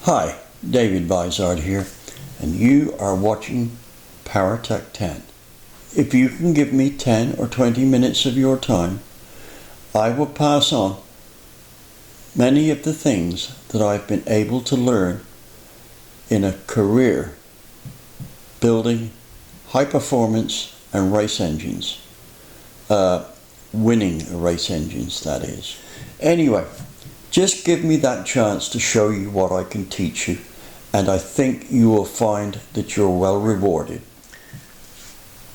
Hi, David Vizard here, and you are watching PowerTec 10. If you can give me 10 or 20 minutes of your time, I will pass on many of the things that I've been able to learn in a career building high performance and race engines. Winning race engines, that is. Anyway, just give me that chance to show you what I can teach you, and I think you will find that you're well rewarded.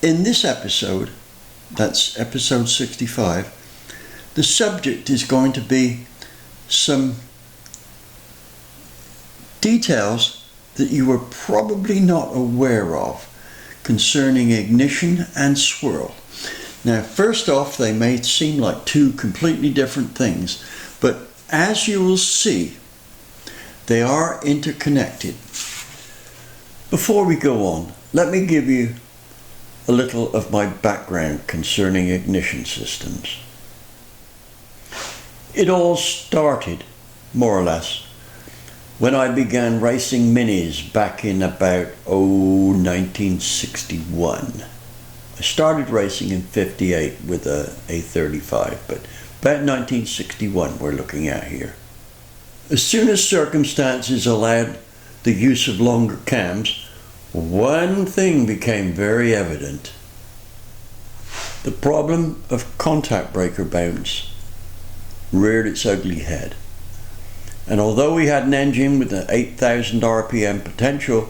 In this episode, that's episode 65, the subject is going to be some details that you were probably not aware of concerning ignition and swirl. Now, first off, they may seem like two completely different things, but as you will see, they are interconnected. Before we go on, let me give you a little of my background concerning ignition systems. It all started, more or less, when I began racing minis back in about 1961. I started racing in 58 with a 35, but about 1961 we're looking at here. As soon as circumstances allowed the use of longer cams, one thing became very evident. The problem of contact breaker bounce reared its ugly head. And although we had an engine with an 8,000 RPM potential,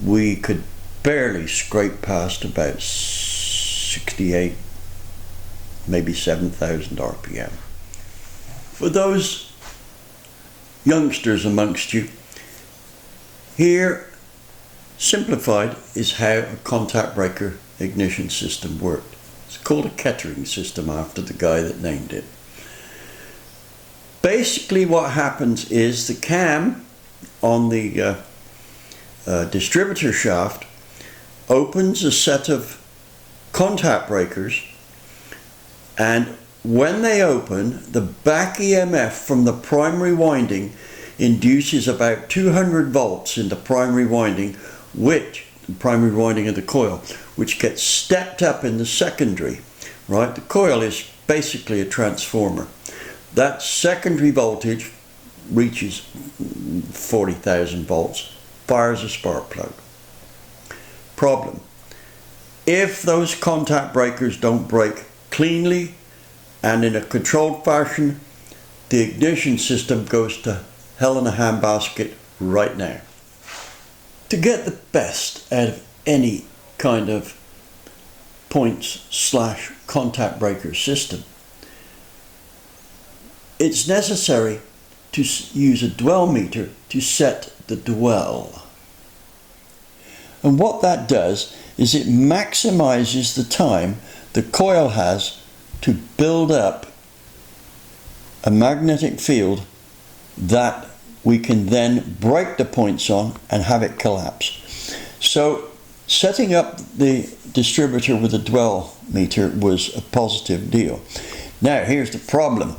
we could barely scrape past about 68, maybe 7,000 RPM. For those youngsters amongst you, here, simplified, is how a contact breaker ignition system worked. It's called a Kettering system after the guy that named it. Basically what happens is the cam on the distributor shaft opens a set of contact breakers, and when they open, the back EMF from the primary winding induces about 200 volts in the primary winding, which the primary winding of the coil, which gets stepped up in the secondary. Right, the coil is basically a transformer. That secondary voltage reaches 40,000 volts, fires a spark plug. Problem: if those contact breakers don't break cleanly and in a controlled fashion, the ignition system goes to hell in a handbasket right now. To get the best out of any kind of points/contact breaker system, it's necessary to use a dwell meter to set the dwell. And what that does is it maximizes the time the coil has to build up a magnetic field that we can then break the points on and have it collapse. So setting up the distributor with a dwell meter was a positive deal. Now here's the problem.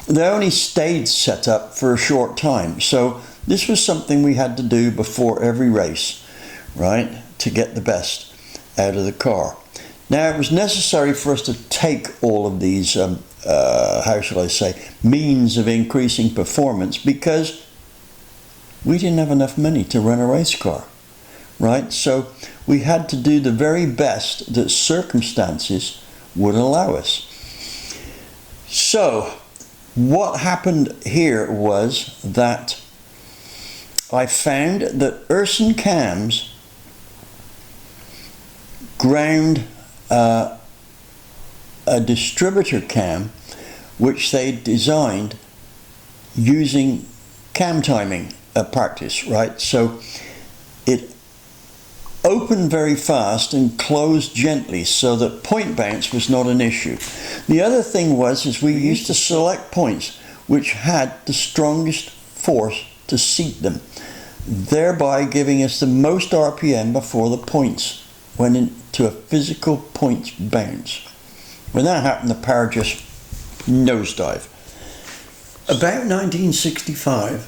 They only stayed set up for a short time, so this was something we had to do before every race, right, to get the best out of the car. Now it was necessary for us to take all of these, how shall I say, means of increasing performance, because we didn't have enough money to run a race car, right? So we had to do the very best that circumstances would allow us. So what happened here was that I found that Urson cams ground a distributor cam which they designed using cam timing practice, right? So it opened very fast and closed gently so that point bounce was not an issue. The other thing was we used to select points which had the strongest force to seat them, thereby giving us the most RPM before the points went into a physical points bounce. When that happened, the power just nosedive. About 1965,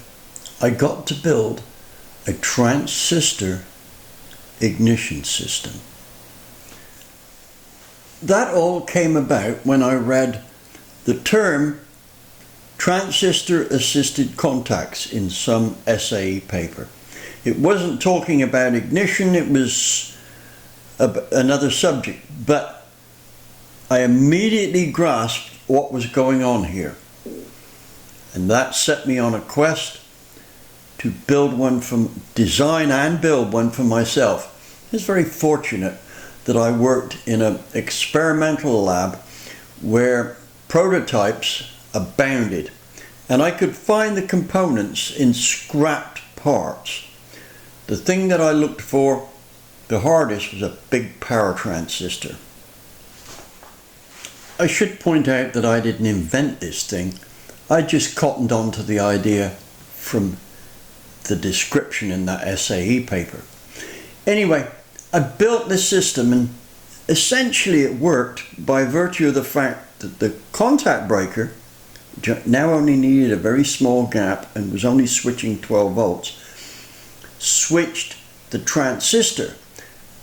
I got to build a transistor ignition system. That all came about when I read the term transistor assisted contacts in some SAE paper. It wasn't talking about ignition, it was another subject, but I immediately grasped what was going on here. And that set me on a quest to design and build one for myself. I was very fortunate that I worked in an experimental lab where prototypes abounded, and I could find the components in scrapped parts. The thing that I looked for the hardest was a big power transistor. I should point out that I didn't invent this thing. I just cottoned on to the idea from the description in that SAE paper. Anyway, I built this system, and essentially it worked by virtue of the fact that the contact breaker now only needed a very small gap and was only switching 12 volts, switched the transistor,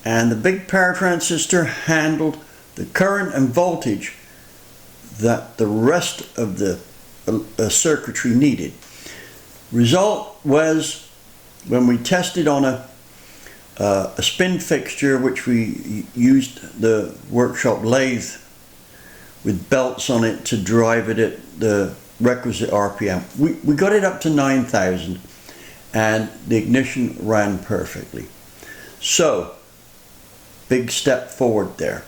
and the big power transistor handled the current and voltage that the rest of the circuitry needed. Result was, when we tested on a spin fixture, which we used the workshop lathe with belts on it to drive it at the requisite RPM, we got it up to 9,000 and the ignition ran perfectly. So, big step forward there.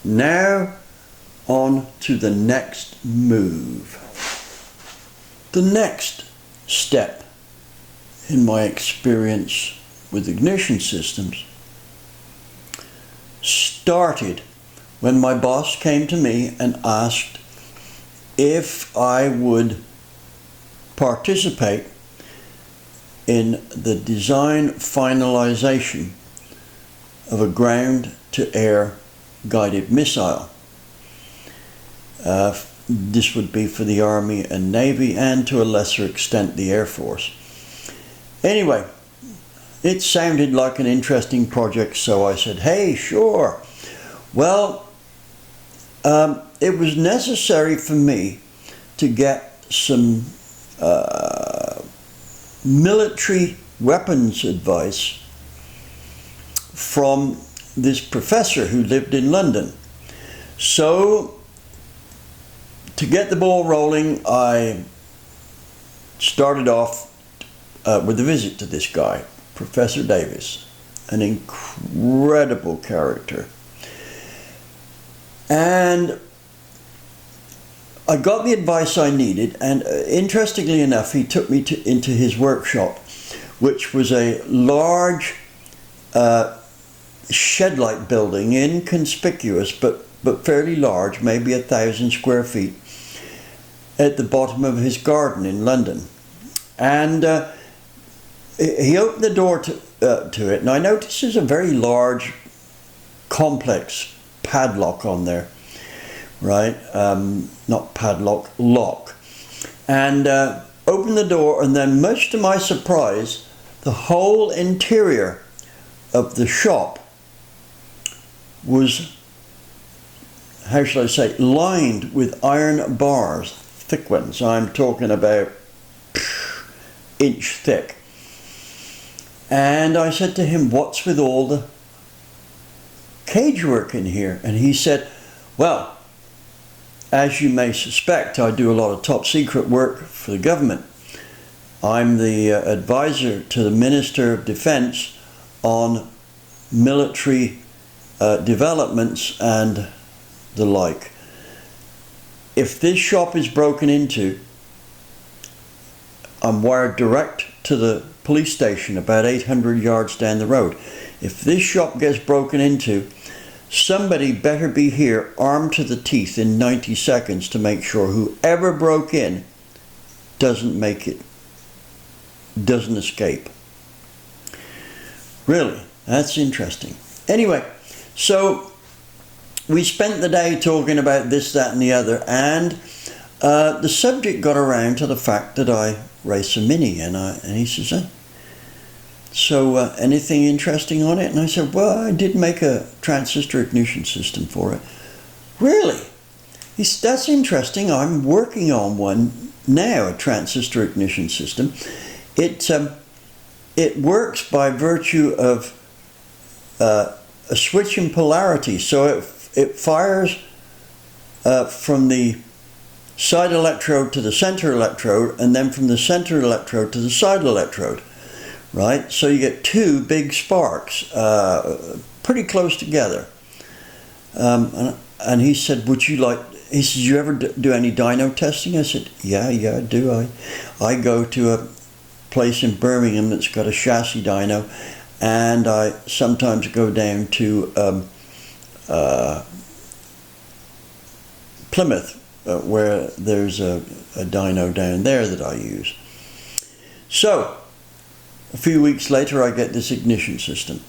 Now on to the next move. The next step in my experience with ignition systems started when my boss came to me and asked if I would participate in the design finalization of a ground-to-air guided missile. This would be for the Army and Navy, and to a lesser extent the Air Force. Anyway, it sounded like an interesting project, so I said, hey, sure. Well, it was necessary for me to get some military weapons advice from this professor who lived in London. So, to get the ball rolling, I started off with a visit to this guy, Professor Davis, an incredible character. And I got the advice I needed, and interestingly enough, he took me into his workshop, which was a large shed-like building, inconspicuous but fairly large, maybe 1,000 square feet, at the bottom of his garden in London. And he opened the door to it, and I noticed there's a very large, complex padlock on there, right? Not padlock, lock. And opened the door, and then much to my surprise, the whole interior of the shop was, how shall I say, lined with iron bars, thick ones. I'm talking about inch thick. And I said to him, what's with all the cage work in here? And he said, well, as you may suspect, I do a lot of top secret work for the government. I'm the advisor to the Minister of Defense on military developments and the like. If this shop is broken into, I'm wired direct to the police station about 800 yards down the road. If this shop gets broken into, somebody better be here armed to the teeth in 90 seconds to make sure whoever broke in doesn't make it, doesn't escape. Really, that's interesting. Anyway, so we spent the day talking about this, that and the other, and the subject got around to the fact that I racer Mini, and he says, so anything interesting on it? And I said, well, I did make a transistor ignition system for it. Really? He said, that's interesting. I'm working on one now, a transistor ignition system. It works by virtue of a switch in polarity. So it fires from the side electrode to the center electrode, and then from the center electrode to the side electrode, right? So you get two big sparks, pretty close together. And he said, would you like, he says, you ever do any dyno testing? I said, yeah, I do. I go to a place in Birmingham that's got a chassis dyno, and I sometimes go down to Plymouth, where there's a dyno down there that I use. So, a few weeks later I get this ignition system,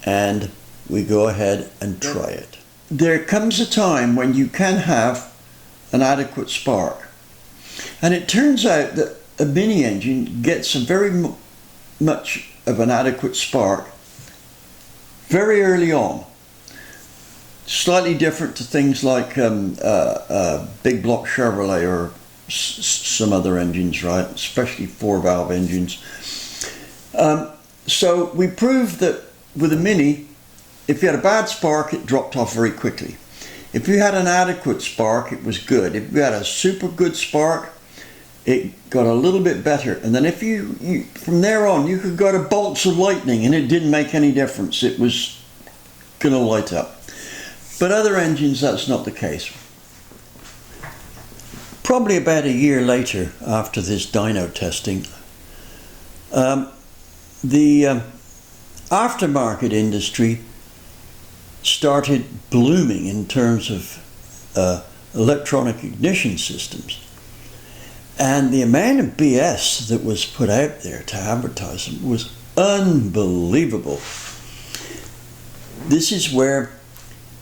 and we go ahead and try it. There comes a time when you can have an adequate spark, and it turns out that a mini engine gets a very much of an adequate spark very early on. Slightly different to things like big block Chevrolet or some other engines, right? Especially 4-valve engines. So we proved that with a Mini, if you had a bad spark, it dropped off very quickly. If you had an adequate spark, it was good. If you had a super good spark, it got a little bit better. And then if you from there on, you could go to bolts of lightning and it didn't make any difference. It was going to light up. But other engines, that's not the case. Probably about a year later, after this dyno testing, the aftermarket industry started blooming in terms of electronic ignition systems. And the amount of BS that was put out there to advertise them was unbelievable. This is where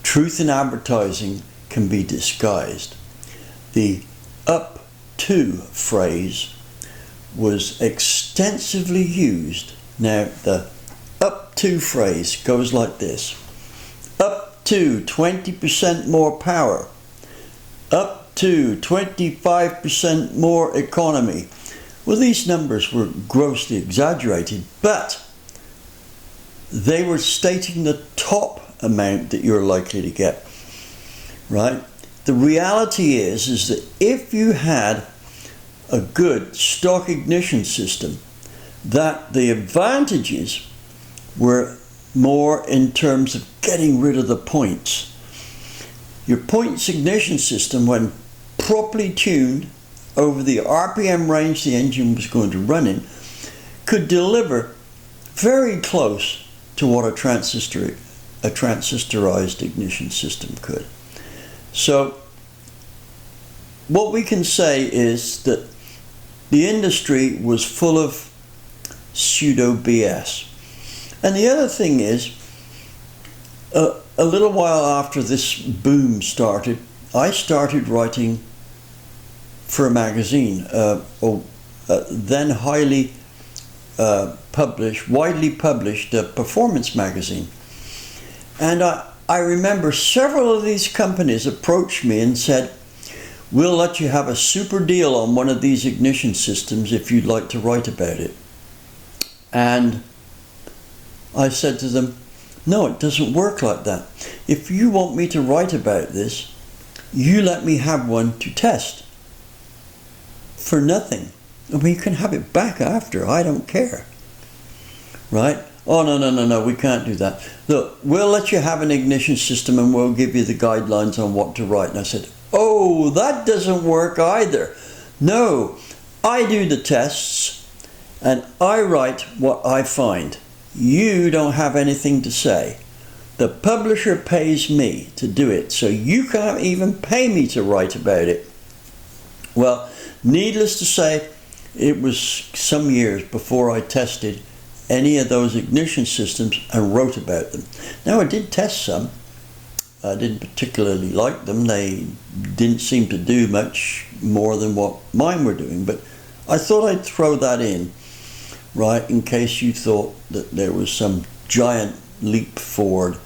truth in advertising can be disguised. The up to phrase was extensively used. Now, the up to phrase goes like this: up to 20% more power, up to 25% more economy. Well, these numbers were grossly exaggerated, but they were stating the top amount that you're likely to get, right? The reality is that if you had a good stock ignition system, that the advantages were more in terms of getting rid of the points. Your points ignition system, when properly tuned over the RPM range the engine was going to run in, could deliver very close to what a transistorized ignition system could. So what we can say is that the industry was full of pseudo BS. And the other thing is, a little while after this boom started, I started writing for a magazine, then highly widely published performance magazine. And I remember several of these companies approached me and said, we'll let you have a super deal on one of these ignition systems if you'd like to write about it. And I said to them, no, it doesn't work like that. If you want me to write about this, you let me have one to test for nothing. I mean, you can have it back after, I don't care. Right? Oh, no, we can't do that. Look, we'll let you have an ignition system and we'll give you the guidelines on what to write. And I said, oh, that doesn't work either. No, I do the tests and I write what I find. You don't have anything to say. The publisher pays me to do it, so you can't even pay me to write about it. Well, needless to say, it was some years before I tested any of those ignition systems and wrote about them. Now, I did test some. I didn't particularly like them. They didn't seem to do much more than what mine were doing, but I thought I'd throw that in, right, in case you thought that there was some giant leap forward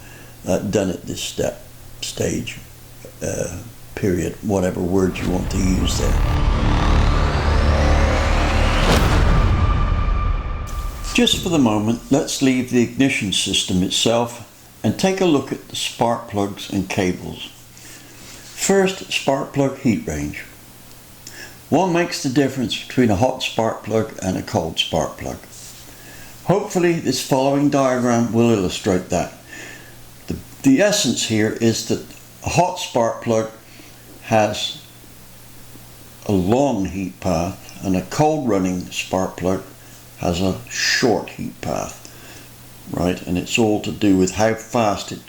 done at this stage, period, whatever word you want to use there. Just for the moment, let's leave the ignition system itself and take a look at the spark plugs and cables. First, spark plug heat range. What makes the difference between a hot spark plug and a cold spark plug? Hopefully this following diagram will illustrate that. The essence here is that a hot spark plug has a long heat path and a cold running spark plug has a short heat path, right? And it's all to do with how fast it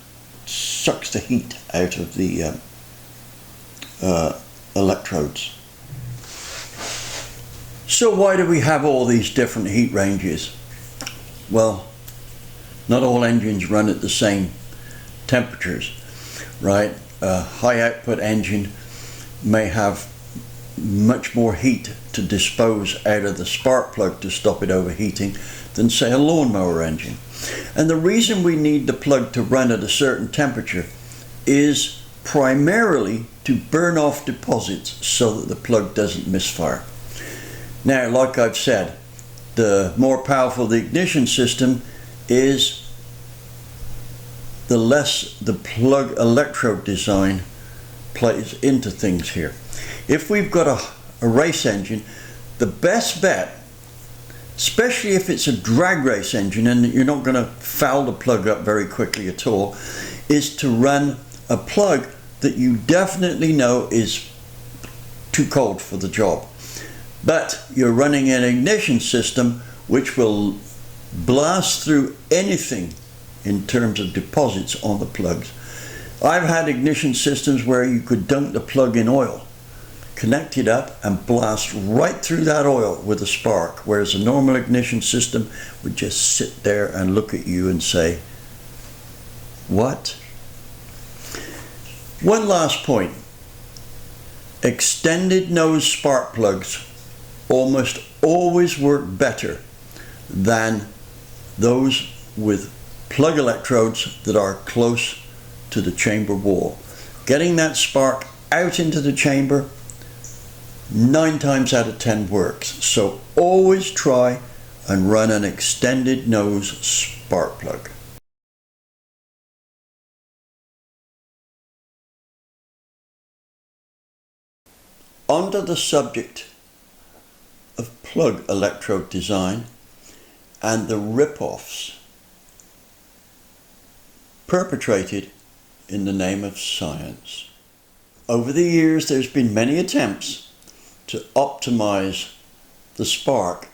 sucks the heat out of the electrodes. So why do we have all these different heat ranges? Well, not all engines run at the same temperatures, right? A high output engine may have much more heat to dispose out of the spark plug to stop it overheating than, say, a lawnmower engine. And the reason we need the plug to run at a certain temperature is primarily to burn off deposits so that the plug doesn't misfire. Now, like I've said, the more powerful the ignition system is, the less the plug electrode design plays into things here. If we've got a race engine, the best bet, especially if it's a drag race engine and you're not going to foul the plug up very quickly at all, is to run a plug that you definitely know is too cold for the job. But you're running an ignition system which will blast through anything in terms of deposits on the plugs. I've had ignition systems where you could dunk the plug in oil, connect it up and blast right through that oil with a spark, whereas a normal ignition system would just sit there and look at you and say, what? One last point. Extended nose spark plugs almost always work better than those with plug electrodes that are close to the chamber wall. Getting that spark out into the chamber 9 times out of 10 works. So always try and run an extended nose spark plug. Onto the subject of plug electrode design and the rip-offs perpetrated in the name of science. Over the years, there's been many attempts to optimize the spark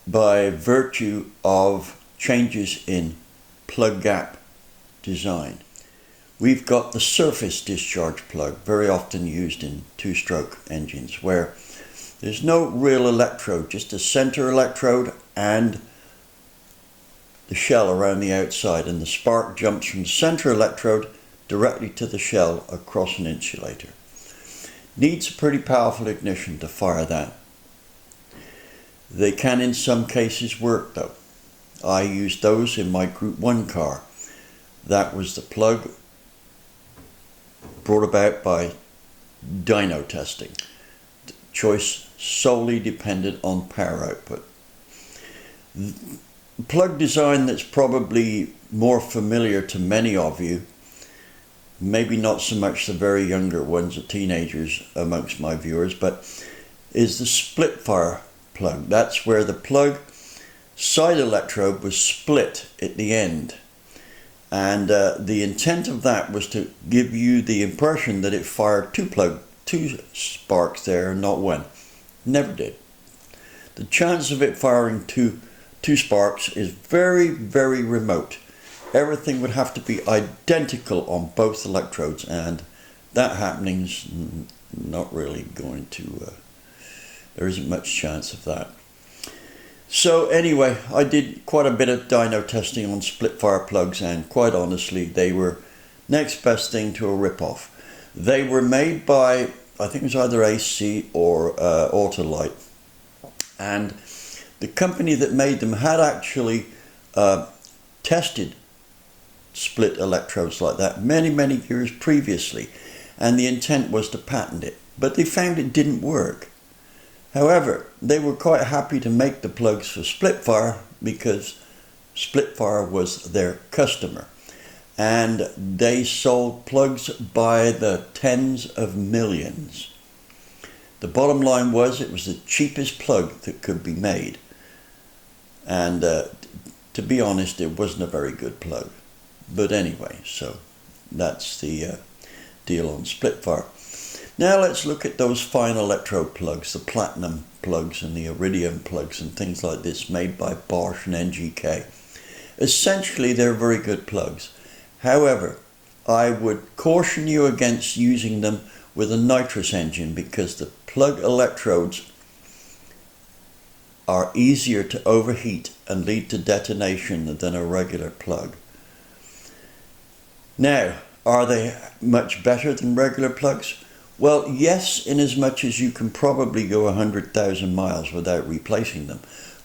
by virtue of changes in plug gap design. We've got the surface discharge plug, very often used in two-stroke engines, where there's no real electrode, just a center electrode and the shell around the outside, and the spark jumps from the center electrode directly to the shell across an insulator. Needs a pretty powerful ignition to fire that. They can in some cases work though. I used those in my Group 1 car. That was the plug brought about by dyno testing. The choice solely depended on power output. The plug design that's probably more familiar to many of you, maybe not so much the very younger ones, the teenagers amongst my viewers, but is the split fire plug. That's where the plug side electrode was split at the end. And the intent of that was to give you the impression that it fired two sparks there and not one. Never did. The chance of it firing two sparks is very, very remote. Everything would have to be identical on both electrodes, and that happening's not really going to, there isn't much chance of that. So anyway, I did quite a bit of dyno testing on split fire plugs, and quite honestly, they were next best thing to a rip-off. They were made by, I think it was either AC or Autolite, And the company that made them had actually tested split electrodes like that many years previously, and the intent was to patent it, but they found it didn't work. However, they were quite happy to make the plugs for Splitfire because Splitfire was their customer, and they sold plugs by the tens of millions. The bottom line was it was the cheapest plug that could be made, and to be honest, it wasn't a very good plug. But anyway, so that's the deal on Splitfire. Now let's look at those fine electrode plugs, the platinum plugs and the iridium plugs and things like this made by Bosch and NGK. Essentially, they're very good plugs. However, I would caution you against using them with a nitrous engine because the plug electrodes are easier to overheat and lead to detonation than a regular plug. Now, are they much better than regular plugs? Well, yes, in as much as you can probably go 100,000 miles without replacing them.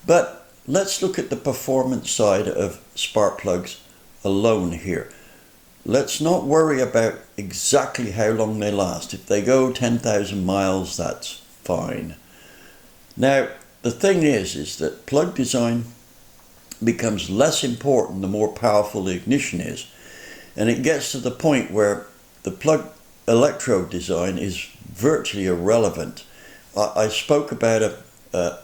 But let's look at the performance side of spark plugs alone here. Let's not worry about exactly how long they last. If they go 10,000 miles, that's fine. Now, the thing is that plug design becomes less important the more powerful the ignition is. And it gets to the point where the plug electrode design is virtually irrelevant. I spoke about an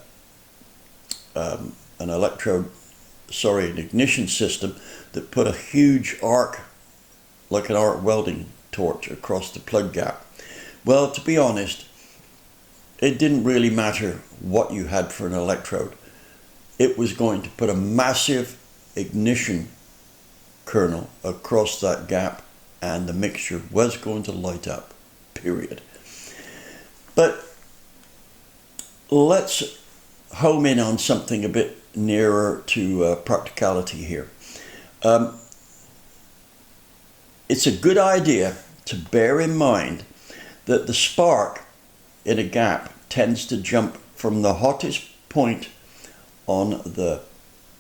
ignition system that put a huge arc, like an arc welding torch, across the plug gap. Well, to be honest, it didn't really matter what you had for an electrode. It was going to put a massive ignition kernel across that gap, and the mixture was going to light up, period. But let's home in on something a bit nearer to practicality here. It's a good idea to bear in mind that the spark in a gap tends to jump from the hottest point on the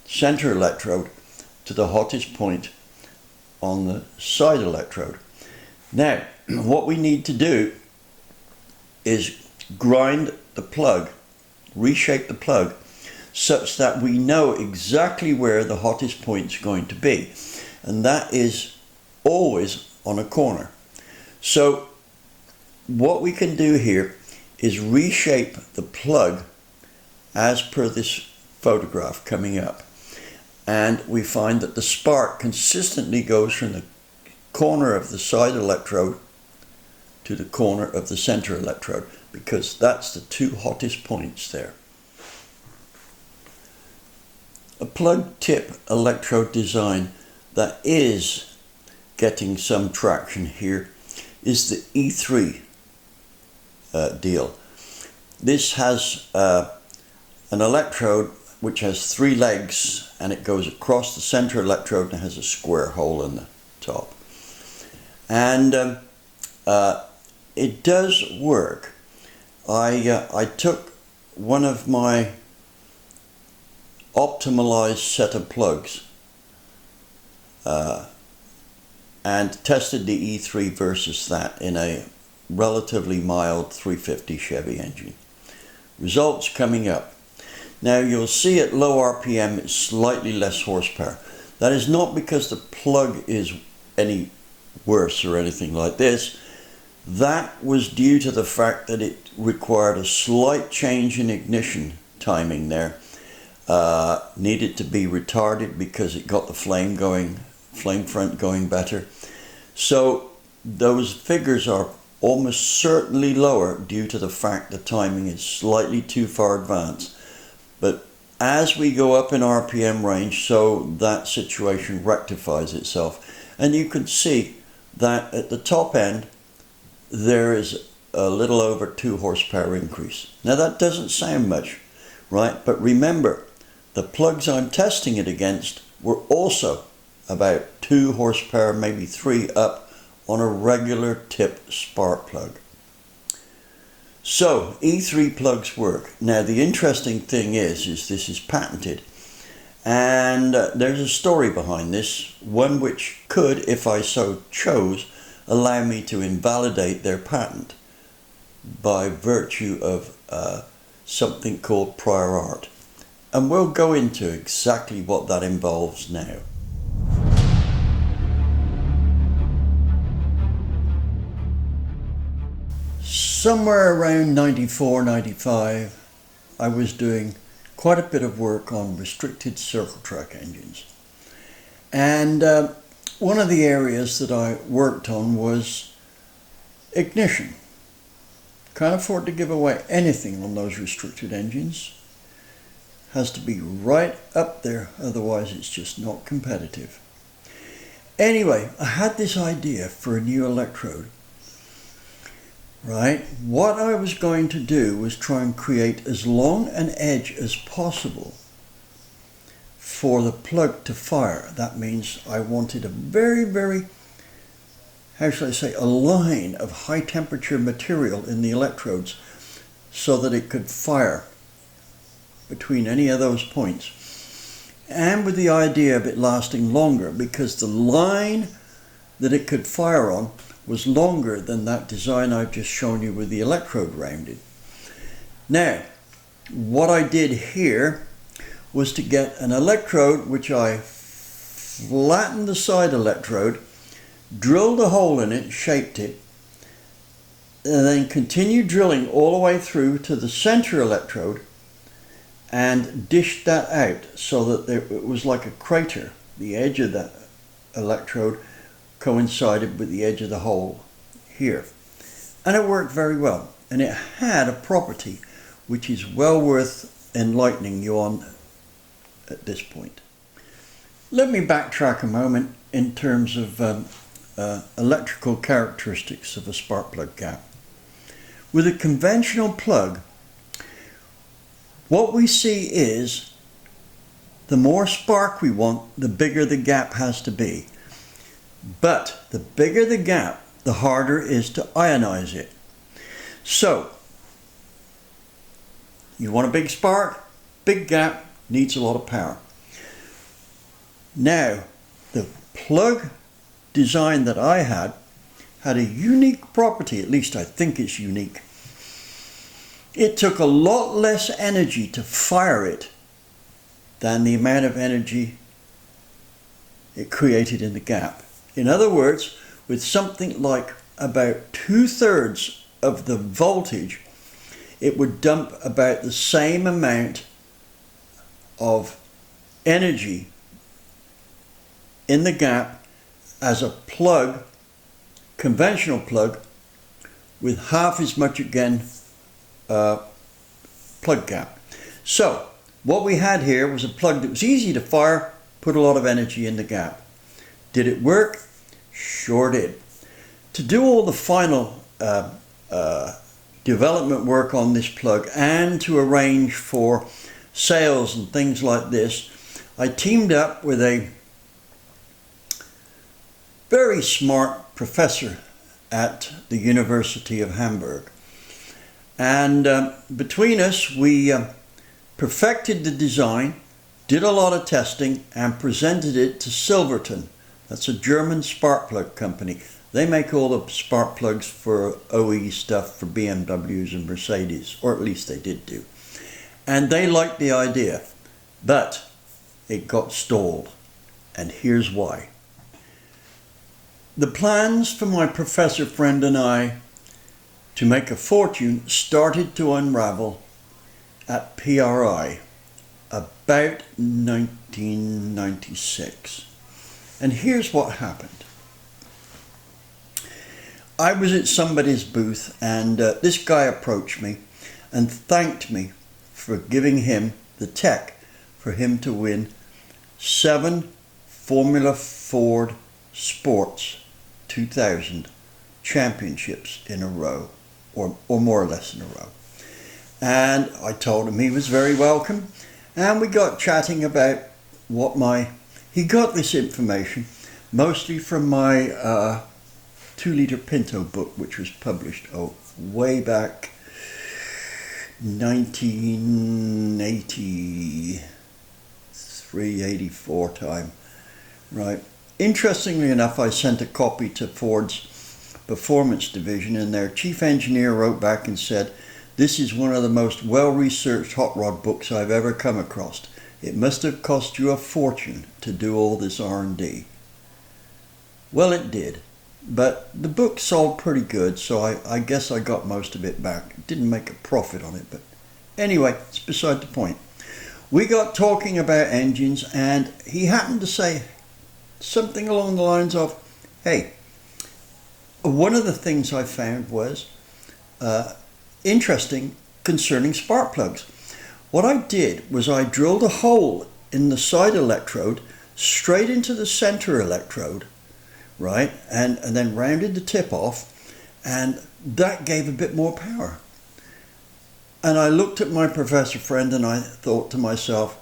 center electrode to the hottest point on the side electrode. Now, what we need to do is grind the plug, reshape the plug, such that we know exactly where the hottest point is going to be. And that is always on a corner. So what we can do here is reshape the plug as per this photograph coming up. And we find that the spark consistently goes from the corner of the side electrode to the corner of the center electrode, because that's the two hottest points there. A plug tip electrode design that is getting some traction here is the E3 deal. This has an electrode which has three legs, and it goes across the center electrode and has a square hole in the top. And it does work. I took one of my optimized set of plugs and tested the E3 versus that in a relatively mild 350 Chevy engine. Results coming up. Now you'll see at low RPM it's slightly less horsepower. That is not because the plug is any worse or anything like this. That was due to the fact that it required a slight change in ignition timing there. Needed to be retarded because it got the flame front going better. So those figures are almost certainly lower due to the fact the timing is slightly too far advanced. But as we go up in RPM range, so that situation rectifies itself. And you can see that at the top end, there is a little over 2 horsepower increase. Now that doesn't sound much, right? But remember, the plugs I'm testing it against were also about 2 horsepower, maybe 3 up on a regular tip spark plug. So E3 plugs work. Now the interesting thing is this is patented, and there's a story behind this, one which could, if I so chose, allow me to invalidate their patent by virtue of something called prior art. And we'll go into exactly what that involves now. Somewhere around 94, 95, I was doing quite a bit of work on restricted circle track engines. And one of the areas that I worked on was ignition. Can't afford to give away anything on those restricted engines. Has to be right up there, otherwise it's just not competitive. Anyway, I had this idea for a new electrode. Right, what I was going to do was try and create as long an edge as possible for the plug to fire. That means I wanted a very, how shall I say, a line of high temperature material in the electrodes so that it could fire between any of those points. And with the idea of it lasting longer, because the line that it could fire on was longer than that design I've just shown you with the electrode rounded. Now, what I did here was to get an electrode which I flattened the side electrode, drilled a hole in it, shaped it, and then continued drilling all the way through to the center electrode and dished that out so that it was like a crater. The edge of that electrode coincided with the edge of the hole here, and it worked very well, and it had a property which is well worth enlightening you on at this point. Let me backtrack a moment in terms of electrical characteristics of a spark plug gap. With a conventional plug, what we see is the more spark we want, the bigger the gap has to be. But the bigger the gap, the harder it is to ionize it. So, you want a big spark, big gap, needs a lot of power. Now, the plug design that I had a unique property, at least I think it's unique. It took a lot less energy to fire it than the amount of energy it created in the gap. In other words, with something like about 2/3 of the voltage, it would dump about the same amount of energy in the gap as a plug, conventional plug, with half as much again plug gap. So what we had here was a plug that was easy to fire, put a lot of energy in the gap. Did it work? Sure did. To do all the final development work on this plug and to arrange for sales and things like this, I teamed up with a very smart professor at the University of Hamburg. And between us, we perfected the design, did a lot of testing, and presented it to Silverton. That's a German spark plug company. They make all the spark plugs for OE stuff for BMWs and Mercedes, or at least they did do. And they liked the idea, but it got stalled. And here's why. The plans for my professor friend and I to make a fortune started to unravel at PRI about 1996. And here's what happened. I was at somebody's booth, and this guy approached me and thanked me for giving him the tech for him to win 7 Formula Ford Sports 2000 championships in a row, or more or less in a row. And I told him he was very welcome, and we got chatting about he got this information mostly from my 2-liter Pinto book, which was published way back 1983, 84 time, right? Interestingly enough, I sent a copy to Ford's Performance Division, and their chief engineer wrote back and said, "This is one of the most well-researched hot rod books I've ever come across. It must have cost you a fortune to do all this R&D." Well, it did, but the book sold pretty good, so I guess I got most of it back. Didn't make a profit on it, but anyway, it's beside the point. We got talking about engines, and he happened to say something along the lines of, "Hey, one of the things I found was interesting concerning spark plugs. What I did was I drilled a hole in the side electrode straight into the center electrode, right, and then rounded the tip off, and that gave a bit more power." And I looked at my professor friend and I thought to myself,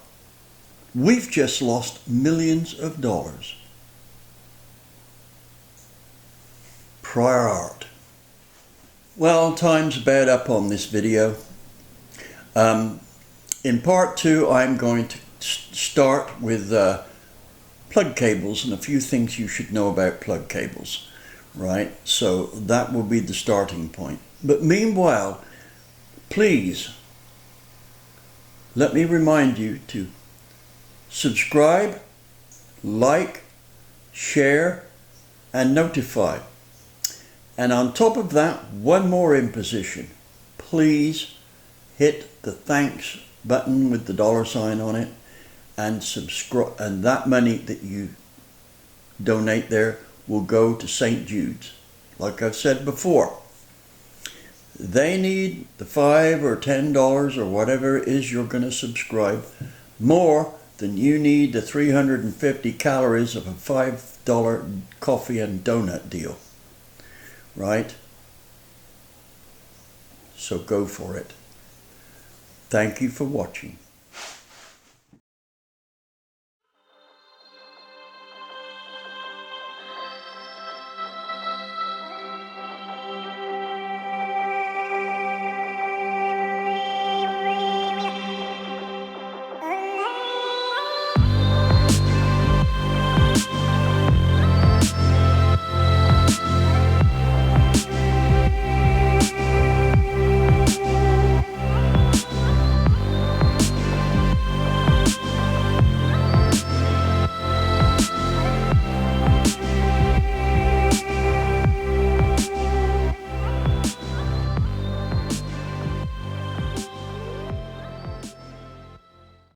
we've just lost millions of dollars. Prior art. Well, time's about up on this video. In part 2, I'm going to start with plug cables and a few things you should know about plug cables, right? So that will be the starting point. But meanwhile, please let me remind you to subscribe, like, share, and notify. And on top of that, one more imposition. Please hit the thanks button with the $sign on it, and subscribe, and that money that you donate there will go to St. Jude's. Like I've said before, they need the $5 or $10 or whatever it is you're going to subscribe more than you need the 350 calories of a $5 coffee and donut deal. Right? So go for it. Thank you for watching.